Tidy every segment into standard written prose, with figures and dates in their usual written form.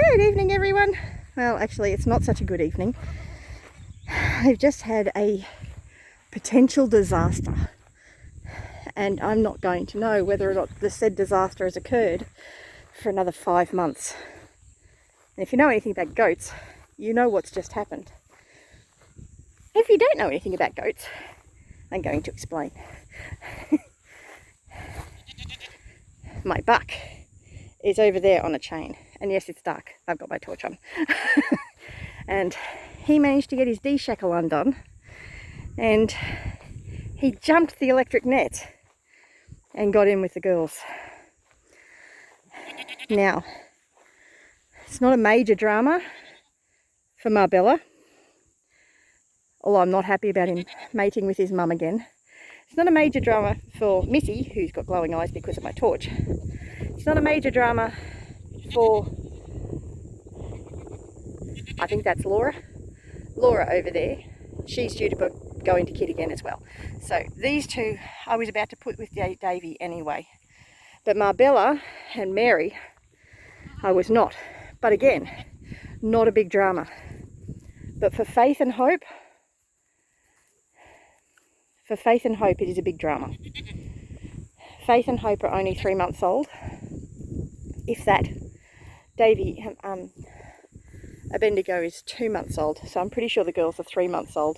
Good evening, everyone. Well, actually, it's not such a good evening. I've just had a potential disaster, and I'm not going to know whether or not the said disaster has occurred for another 5 months. And if you know anything about goats, you know what's just happened. If you don't know anything about goats, I'm going to explain. My buck is over there on a chain, and yes, it's dark. I've got my torch on. And he managed to get his D-shackle undone, and he jumped the electric net and got in with the girls. Now, it's not a major drama for Marbella, although I'm not happy about him mating with his mum again. It's not a major drama for Missy, who's got glowing eyes because of my torch. It's not a major drama for, I think that's Laura over there. She's due to go into kid again as well. So these two I was about to put with Davey anyway. But Marbella and Mary, I was not. But again, not a big drama. But for Faith and Hope, it is a big drama. Faith and Hope are only 3 months old, if that. Davey, Abendigo is 2 months old, so I'm pretty sure the girls are 3 months old.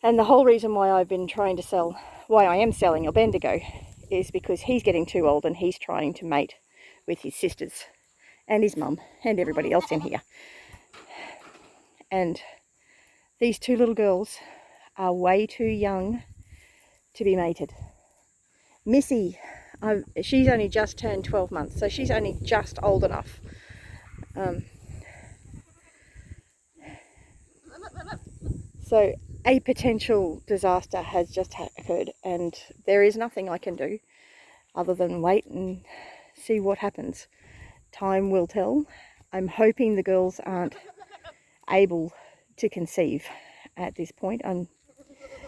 And the whole reason why I am selling Abendigo is because he's getting too old and he's trying to mate with his sisters and his mum and everybody else in here. And these two little girls are way too young to be mated. Missy, she's only just turned 12 months, so she's only just old enough. So a potential disaster has just occurred, and there is nothing I can do other than wait and see what happens. Time will tell. I'm hoping the girls aren't able to conceive at this point.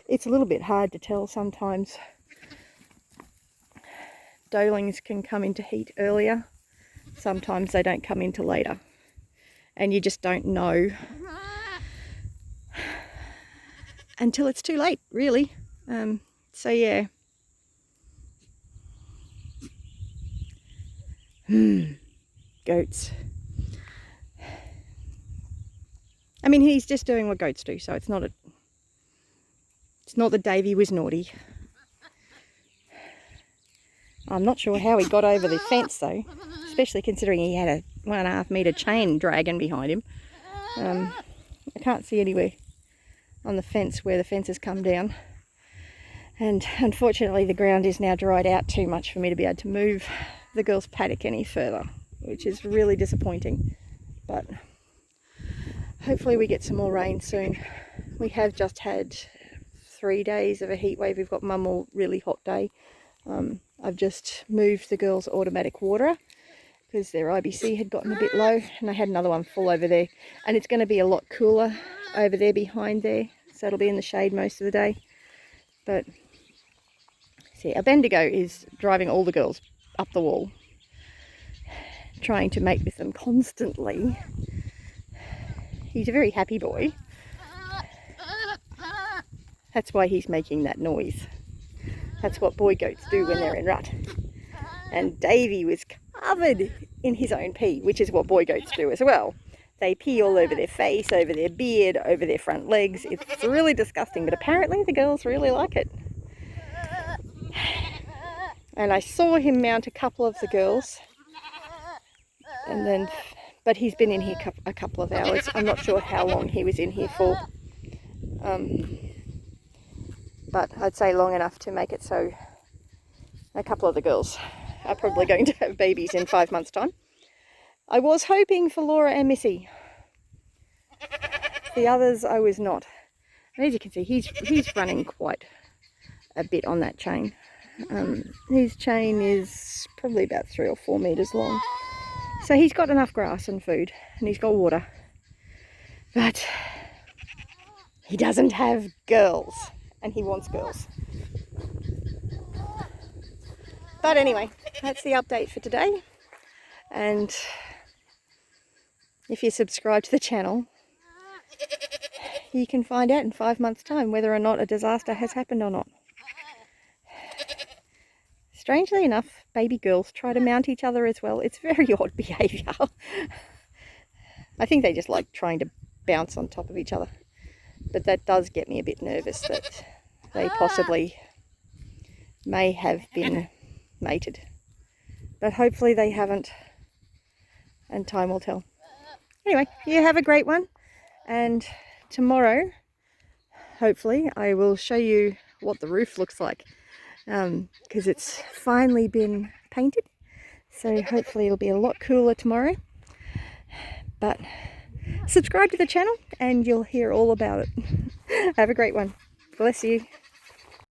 It's a little bit hard to tell sometimes. Doelings can come into heat earlier. Sometimes they don't come into later. And you just don't know until it's too late, really. So yeah. Goats. I mean, he's just doing what goats do, so it's not that Davey was naughty. I'm not sure how he got over the fence though, especially considering he had a 1.5 metre chain dragging behind him. I can't see anywhere on the fence where the fence has come down. And unfortunately the ground is now dried out too much for me to be able to move the girls' paddock any further, which is really disappointing. But hopefully we get some more rain soon. We have just had 3 days of a heat wave. We've got one more really hot day. I've just moved the girls' automatic water because their IBC had gotten a bit low, and I had another one full over there. And it's going to be a lot cooler over there behind there, so it'll be in the shade most of the day. But see, Abendigo is driving all the girls up the wall, trying to mate with them constantly. He's a very happy boy. That's why he's making that noise. That's what boy goats do when they're in rut. And Davey was covered in his own pee, which is what boy goats do as well. They pee all over their face, over their beard, over their front legs. It's really disgusting, but apparently the girls really like it. And I saw him mount a couple of the girls, but he's been in here a couple of hours. I'm not sure how long he was in here for. But I'd say long enough to make it so a couple of the girls are probably going to have babies in 5 months' time. I was hoping for Laura and Missy. The others I was not. And as you can see, he's running quite a bit on that chain. His chain is probably about 3 or 4 metres long. So he's got enough grass and food, and he's got water. But he doesn't have girls. And he wants girls. But anyway, that's the update for today. And if you subscribe to the channel, you can find out in 5 months' time whether or not a disaster has happened or not. Strangely enough, baby girls try to mount each other as well. It's very odd behaviour. I think they just like trying to bounce on top of each other. But that does get me a bit nervous that they possibly may have been mated. But hopefully they haven't, and time will tell. Anyway, you have a great one, and tomorrow, hopefully, I will show you what the roof looks like, because it's finally been painted, so hopefully it'll be a lot cooler tomorrow. But subscribe to the channel and you'll hear all about it. Have a great one. Bless you.